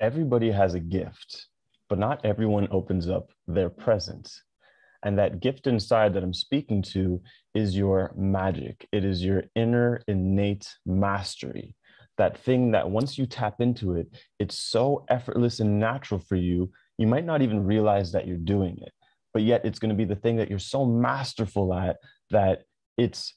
Everybody has a gift, but not everyone opens up their present. And that gift inside that I'm speaking to is your magic. It is your inner innate mastery. That thing that once you tap into it, it's so effortless and natural for you, you might not even realize that you're doing it. But yet it's going to be the thing that you're so masterful at that it's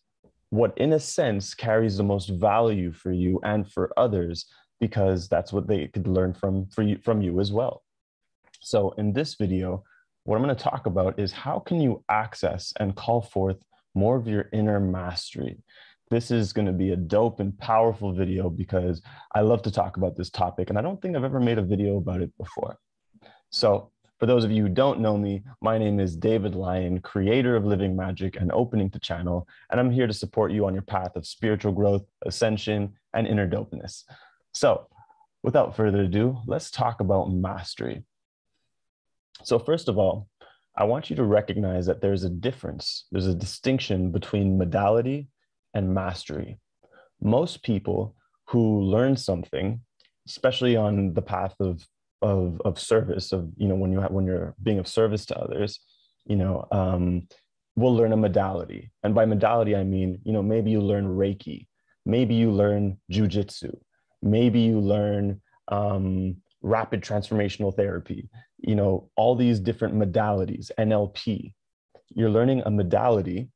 what, in a sense, carries the most value for you and for others, because that's what they could learn from you as well. So in this video, what I'm going to talk about is how can you access and call forth more of your inner mastery. This is going to be a dope and powerful video because I love to talk about this topic, and I don't think I've ever made a video about it before. So for those of you who don't know me, my name is David Lyon, creator of Living Magic and Opening to Channel, and I'm here to support you on your path of spiritual growth, ascension, and inner dopeness. So without further ado, let's talk about mastery. So first of all, I want you to recognize that there's a difference, there's a distinction between modality and mastery. Most people who learn something, especially on the path of service, of, you know, when you're being of service to others, you know, will learn a modality. And by modality, I mean, you know, maybe you learn Reiki, maybe you learn jujitsu, maybe you learn rapid transformational therapy, you know, all these different modalities, NLP. You're learning a modality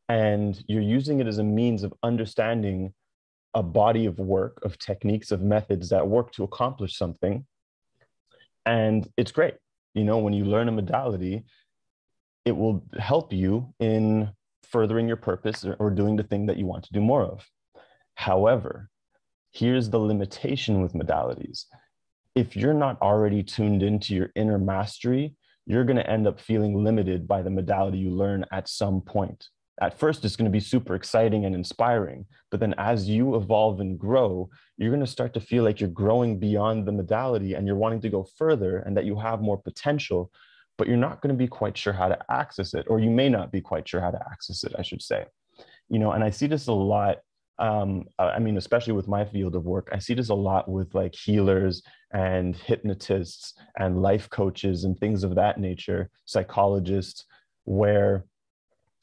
and you're using it as a means of understanding a body of work, of techniques, of methods that work to accomplish something. And it's great. You know, when you learn a modality, it will help you in furthering your purpose or doing the thing that you want to do more of. However, here's the limitation with modalities. If you're not already tuned into your inner mastery, you're going to end up feeling limited by the modality you learn at some point. At first, it's going to be super exciting and inspiring, but then as you evolve and grow, you're going to start to feel like you're growing beyond the modality and you're wanting to go further and that you have more potential, but you're not going to be quite sure how to access it, or you may not be quite sure how to access it, I should say. You know, and I see this a lot. I mean, especially with my field of work, I see this a lot with like healers and hypnotists and life coaches and things of that nature, psychologists, where,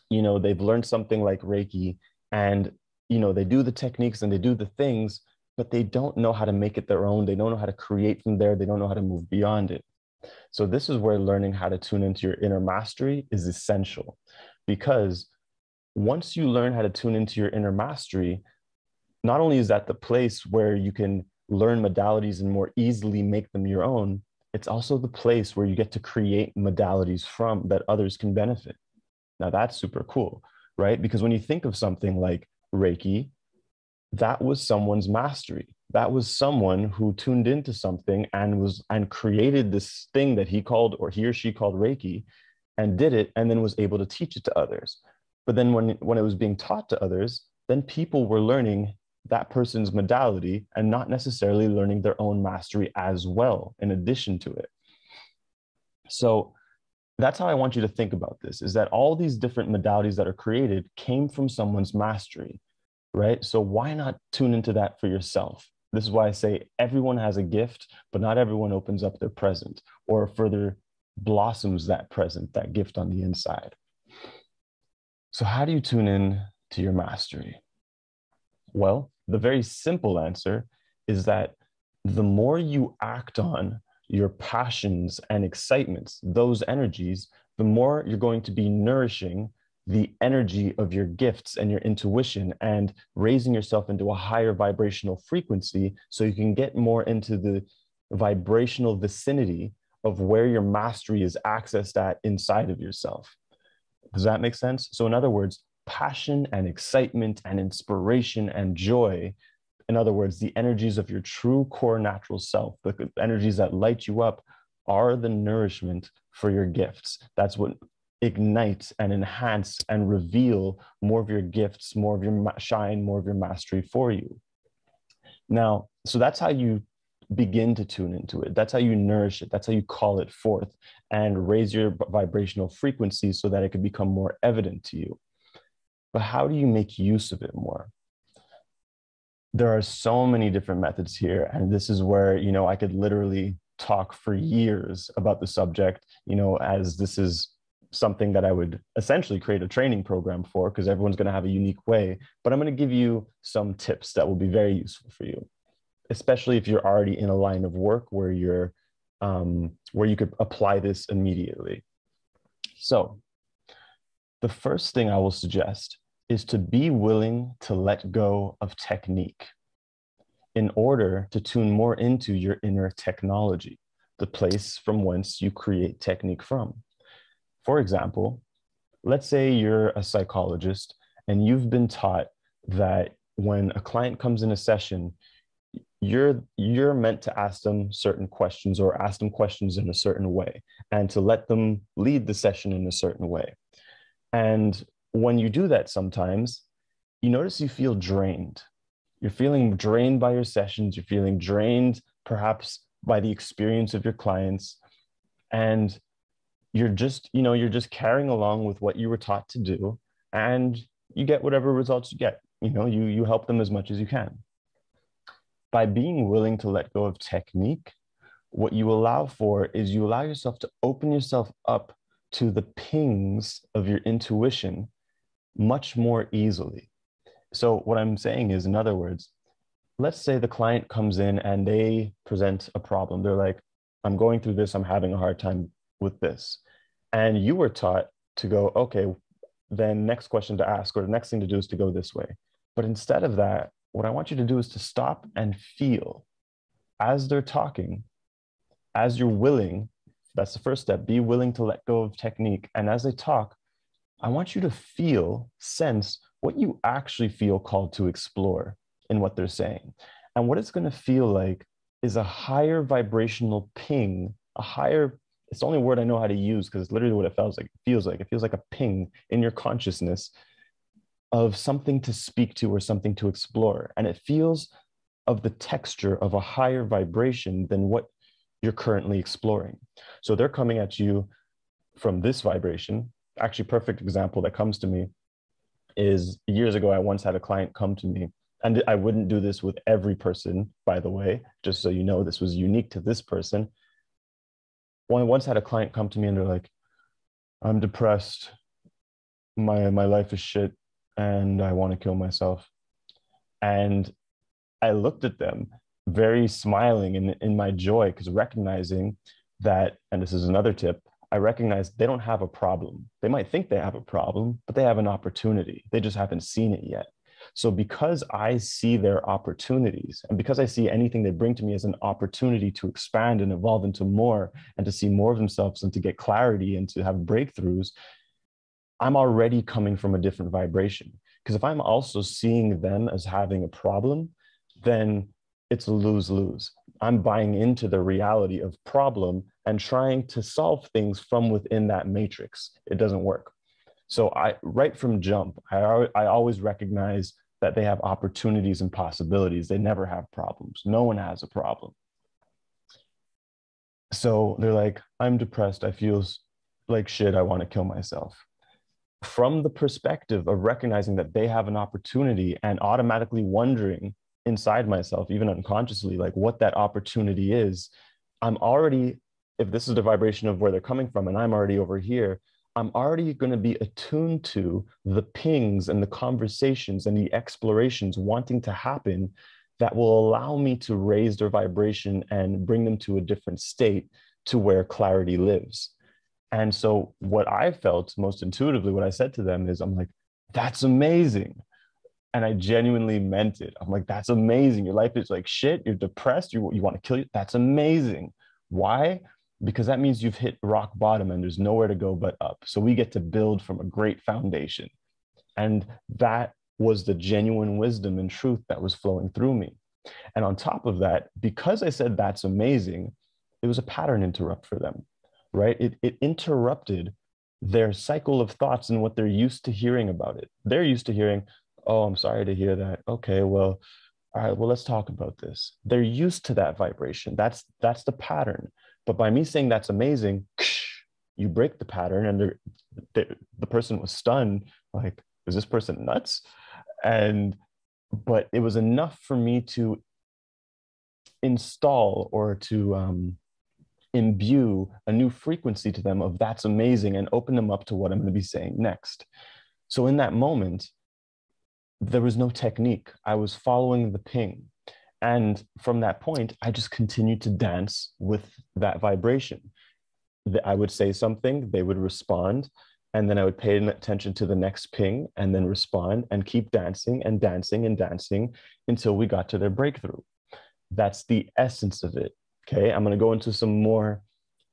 you know, they've learned something like Reiki and, you know, they do the techniques and they do the things, but they don't know how to make it their own. They don't know how to create from there. They don't know how to move beyond it. So this is where learning how to tune into your inner mastery is essential, because once you learn how to tune into your inner mastery, not only is that the place where you can learn modalities and more easily make them your own, it's also the place where you get to create modalities from that others can benefit. Now that's super cool, right? Because when you think of something like Reiki, that was someone's mastery. That was someone who tuned into something and created this thing that he called, or he or she called, Reiki, and did it, and then was able to teach it to others. But then when it was being taught to others, then people were learning that person's modality and not necessarily learning their own mastery as well, in addition to it. So that's how I want you to think about this, is that all these different modalities that are created came from someone's mastery, right? So why not tune into that for yourself? This is why I say everyone has a gift, but not everyone opens up their present or further blossoms that present, that gift on the inside. So how do you tune in to your mastery? Well, the very simple answer is that the more you act on your passions and excitements, those energies, the more you're going to be nourishing the energy of your gifts and your intuition and raising yourself into a higher vibrational frequency so you can get more into the vibrational vicinity of where your mastery is accessed at inside of yourself. Does that make sense? So in other words, passion and excitement and inspiration and joy, in other words, the energies of your true core natural self, the energies that light you up, are the nourishment for your gifts. That's what ignites and enhance and reveal more of your gifts, more of your shine, more of your mastery for you. Now, so that's how you begin to tune into it. That's how you nourish it. That's how you call it forth and raise your vibrational frequency so that it can become more evident to you. But how do you make use of it more? There are so many different methods here. And this is where, I could literally talk for years about the subject, as this is something that I would essentially create a training program for, because everyone's going to have a unique way. But I'm going to give you some tips that will be very useful for you, especially if you're already in a line of work where you could apply this immediately. So the first thing I will suggest is to be willing to let go of technique in order to tune more into your inner technology, the place from whence you create technique from. For example, let's say you're a psychologist and you've been taught that when a client comes in a session, you're meant to ask them certain questions or ask them questions in a certain way and to let them lead the session in a certain way. And when you do that, sometimes you notice you feel drained. You're feeling drained by your sessions. You're feeling drained perhaps by the experience of your clients. And you're just carrying along with what you were taught to do, and you get whatever results you get. You help them as much as you can. By being willing to let go of technique, what you allow for is you allow yourself to open yourself up to the pings of your intuition much more easily. So what I'm saying is, in other words, let's say the client comes in and they present a problem. They're like, I'm going through this, I'm having a hard time with this. And you were taught to go, okay, then next question to ask, or the next thing to do is to go this way. But instead of that, what I want you to do is to stop and feel as they're talking, as you're willing. That's the first step. Be willing to let go of technique. And as they talk, I want you to feel, sense what you actually feel called to explore in what they're saying. And what it's going to feel like is a higher vibrational ping, it's the only word I know how to use because it's literally what it feels like. It feels like a ping in your consciousness of something to speak to or something to explore. And it feels of the texture of a higher vibration than what you're currently exploring. So they're coming at you from this vibration. Actually, perfect example that comes to me is years ago, I once had a client come to me, and I wouldn't do this with every person, by the way, just so you know, this was unique to this person. I once had a client come to me and they're like, I'm depressed. My life is shit and I want to kill myself. And I looked at them very smiling in my joy, because recognizing that, and this is another tip, I recognize they don't have a problem. They might think they have a problem, but they have an opportunity. They just haven't seen it yet. So because I see their opportunities, and because I see anything they bring to me as an opportunity to expand and evolve into more, and to see more of themselves and to get clarity and to have breakthroughs, I'm already coming from a different vibration. Because if I'm also seeing them as having a problem, then it's a lose-lose. I'm buying into the reality of problem and trying to solve things from within that matrix. It doesn't work. So right from jump, I always recognize that they have opportunities and possibilities. They never have problems. No one has a problem. So they're like, I'm depressed. I feel like shit. I want to kill myself. From the perspective of recognizing that they have an opportunity and automatically wondering inside myself, even unconsciously, like what that opportunity is, I'm already, if this is the vibration of where they're coming from and I'm already over here, I'm already going to be attuned to the pings and the conversations and the explorations wanting to happen that will allow me to raise their vibration and bring them to a different state to where clarity lives. And so what I felt most intuitively, what I said to them is, I'm like, that's amazing. And I genuinely meant it. I'm like, that's amazing. Your life is like shit. You're depressed. You want to kill you. That's amazing. Why? Because that means you've hit rock bottom and there's nowhere to go but up. So we get to build from a great foundation. And that was the genuine wisdom and truth that was flowing through me. And on top of that, because I said that's amazing, it was a pattern interrupt for them, right? It interrupted their cycle of thoughts and what they're used to hearing about it. They're used to hearing, oh, I'm sorry to hear that. Okay, well, all right, well, let's talk about this. They're used to that vibration. That's the pattern. But by me saying that's amazing, you break the pattern, and the person was stunned, like, is this person nuts? And but it was enough for me to install or to imbue a new frequency to them of that's amazing and open them up to what I'm going to be saying next. So in that moment, there was no technique. I was following the ping. And from that point, I just continued to dance with that vibration. I would say something, they would respond, and then I would pay attention to the next ping and then respond and keep dancing and dancing and dancing until we got to their breakthrough. That's the essence of it. Okay, I'm going to go into some more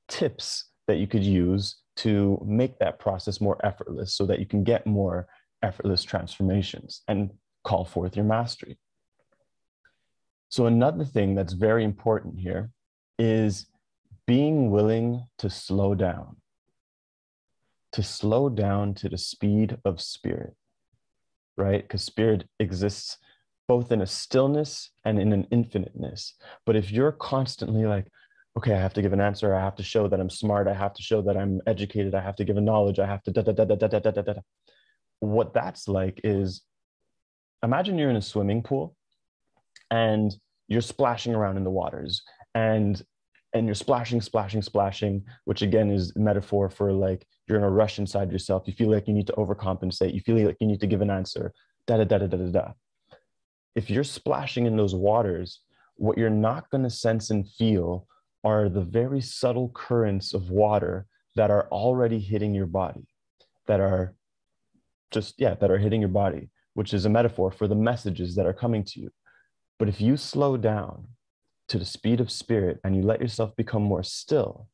tips that you could use to make that process more effortless so that you can get more effortless transformations and call forth your mastery. So another thing that's very important here is being willing to slow down to the speed of spirit, right? Because spirit exists both in a stillness and in an infiniteness. But if you're constantly like, okay, I have to give an answer, I have to show that I'm smart, I have to show that I'm educated, I have to give a knowledge, I have to da da da da da da da da da. What that's like is, imagine you're in a swimming pool and you're splashing around in the waters, and you're splashing, which again is a metaphor for like you're in a rush inside yourself. You feel like you need to overcompensate. You feel like you need to give an answer. Da da da da da da da. If you're splashing in those waters, what you're not going to sense and feel are the very subtle currents of water that are already hitting your body, that are that are hitting your body, which is a metaphor for the messages that are coming to you. But if you slow down to the speed of spirit and you let yourself become more still,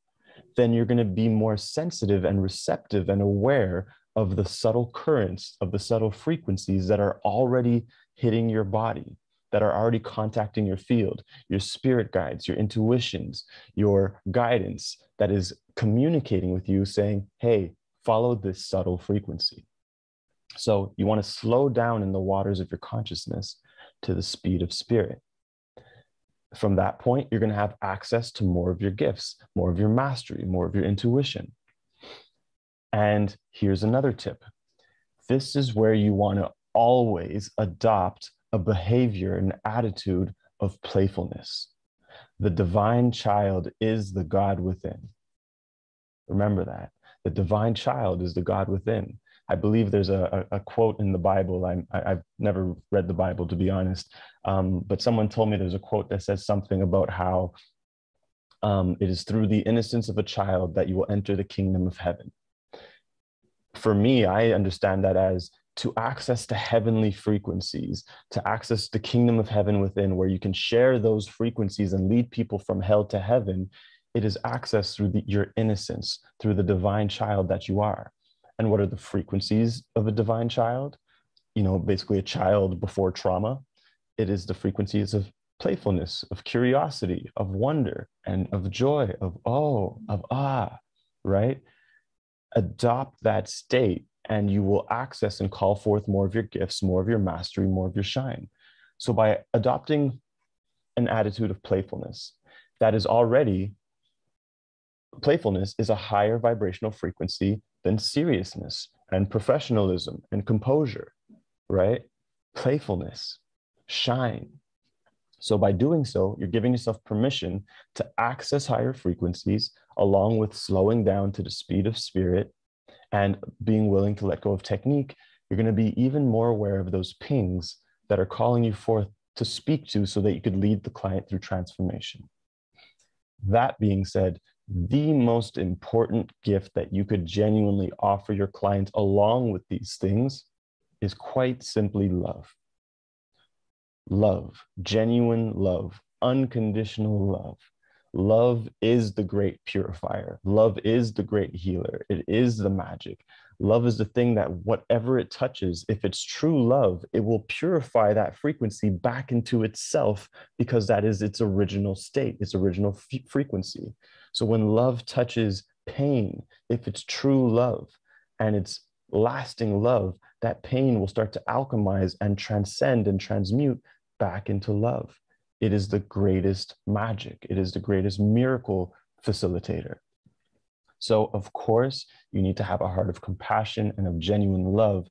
then you're going to be more sensitive and receptive and aware of the subtle currents, of the subtle frequencies that are already hitting your body, that are already contacting your field, your spirit guides, your intuitions, your guidance that is communicating with you saying, hey, follow this subtle frequency. So you want to slow down in the waters of your consciousness to the speed of spirit. From that point, you're going to have access to more of your gifts, more of your mastery, more of your intuition. And here's another tip. This is where you want to always adopt a behavior and attitude of playfulness. The divine child is the God within. Remember that. The divine child is the God within. I believe there's a quote in the Bible. I've never read the Bible, to be honest, but someone told me there's a quote that says something about how it is through the innocence of a child that you will enter the kingdom of heaven. For me, I understand that as to access the heavenly frequencies, to access the kingdom of heaven within, where you can share those frequencies and lead people from hell to heaven. It is access through your innocence, through the divine child that you are. And what are the frequencies of a divine child? You know, basically a child before trauma. It is the frequencies of playfulness, of curiosity, of wonder, and of joy, of oh, of ah, right? Adopt that state and you will access and call forth more of your gifts, more of your mastery, more of your shine. So by adopting an attitude of playfulness, that is already, playfulness is a higher vibrational frequency than seriousness and professionalism and composure, right? Playfulness, shine. So by doing so, you're giving yourself permission to access higher frequencies along with slowing down to the speed of spirit and being willing to let go of technique. You're going to be even more aware of those pings that are calling you forth to speak to so that you could lead the client through transformation. That being said, the most important gift that you could genuinely offer your client along with these things is quite simply love. Love, genuine love, unconditional love. Love is the great purifier. Love is the great healer. It is the magic. Love is the thing that whatever it touches, if it's true love, it will purify that frequency back into itself because that is its original state, its original frequency. So when love touches pain, if it's true love and it's lasting love, that pain will start to alchemize and transcend and transmute back into love. It is the greatest magic. It is the greatest miracle facilitator. So, of course, you need to have a heart of compassion and of genuine love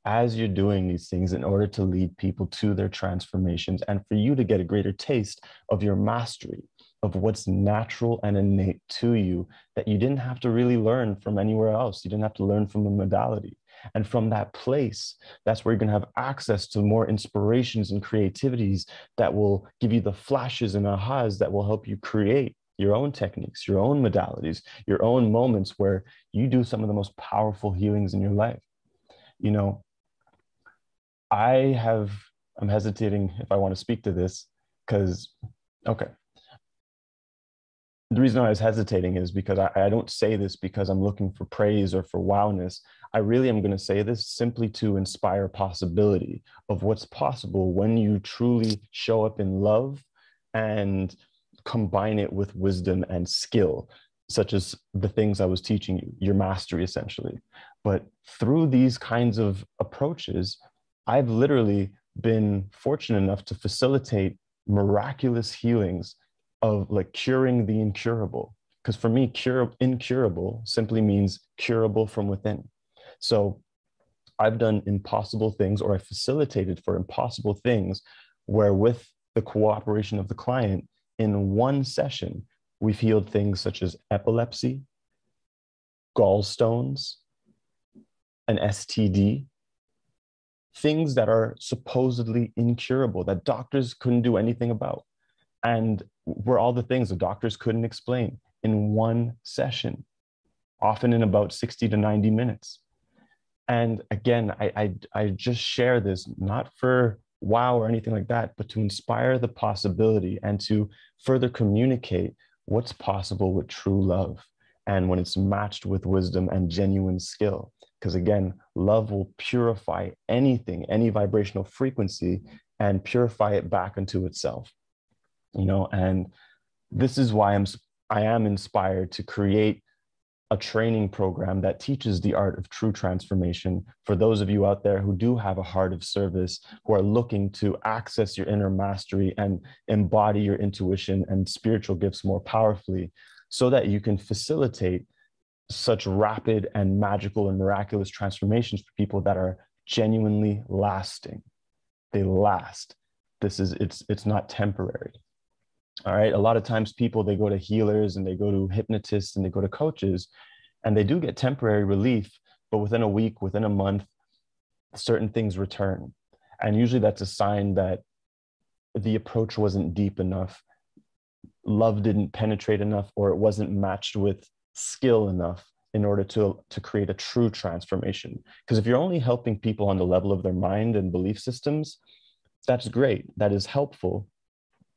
as you're doing these things in order to lead people to their transformations and for you to get a greater taste of your mastery, of what's natural and innate to you that you didn't have to really learn from anywhere else. You didn't have to learn from a modality. And from that place, that's where you're going to have access to more inspirations and creativities that will give you the flashes and ahas that will help you create your own techniques, your own modalities, your own moments where you do some of the most powerful healings in your life. You know, I'm hesitating if I want to speak to this because, okay, the reason I was hesitating is because I don't say this because I'm looking for praise or for wowness. I really am going to say this simply to inspire possibility of what's possible when you truly show up in love and combine it with wisdom and skill, such as the things I was teaching you, your mastery essentially. But through these kinds of approaches, I've literally been fortunate enough to facilitate miraculous healings of like curing the incurable. Because for me, incurable simply means curable from within. So I've done impossible things, or I facilitated for impossible things where, with the cooperation of the client, in one session, we've healed things such as epilepsy, gallstones, an STD, things that are supposedly incurable that doctors couldn't do anything about, and were all the things the doctors couldn't explain in one session, often in about 60 to 90 minutes. And again, I just share this not for wow or anything like that, but to inspire the possibility and to further communicate what's possible with true love and when it's matched with wisdom and genuine skill. Because again, love will purify anything, any vibrational frequency, and purify it back into itself. You know, and this is why I am inspired to create a training program that teaches the art of true transformation for those of you out there who do have a heart of service, who are looking to access your inner mastery and embody your intuition and spiritual gifts more powerfully, so that you can facilitate such rapid and magical and miraculous transformations for people that are genuinely lasting. They last. It's not temporary. All right. A lot of times people, they go to healers and they go to hypnotists and they go to coaches, and they do get temporary relief, but within a week, within a month, certain things return. And usually that's a sign that the approach wasn't deep enough, love didn't penetrate enough, or it wasn't matched with skill enough in order to create a true transformation. Because if you're only helping people on the level of their mind and belief systems, that's great. That is helpful.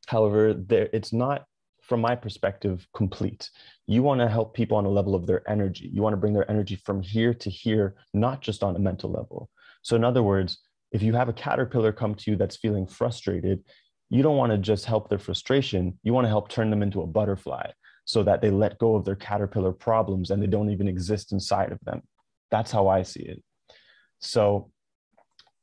However, it's not, from my perspective, complete. You want to help people on a level of their energy. You want to bring their energy from here to here, not just on a mental level. So in other words, if you have a caterpillar come to you that's feeling frustrated, you don't want to just help their frustration. You want to help turn them into a butterfly so that they let go of their caterpillar problems and they don't even exist inside of them. That's how I see it. So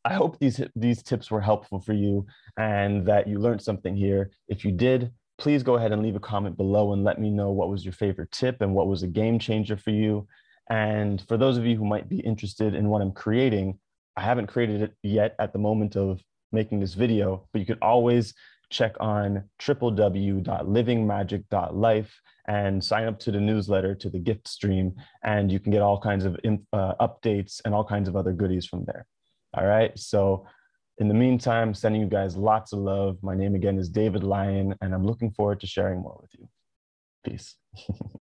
I hope these tips were helpful for you and that you learned something here. If you did, please go ahead and leave a comment below and let me know what was your favorite tip and what was a game changer for you. And for those of you who might be interested in what I'm creating, I haven't created it yet at the moment of making this video, but you could always check on www.livingmagic.life and sign up to the newsletter, to the gift stream, and you can get all kinds of updates and all kinds of other goodies from there. All right. So in the meantime, sending you guys lots of love. My name again is David Lyon, and I'm looking forward to sharing more with you. Peace.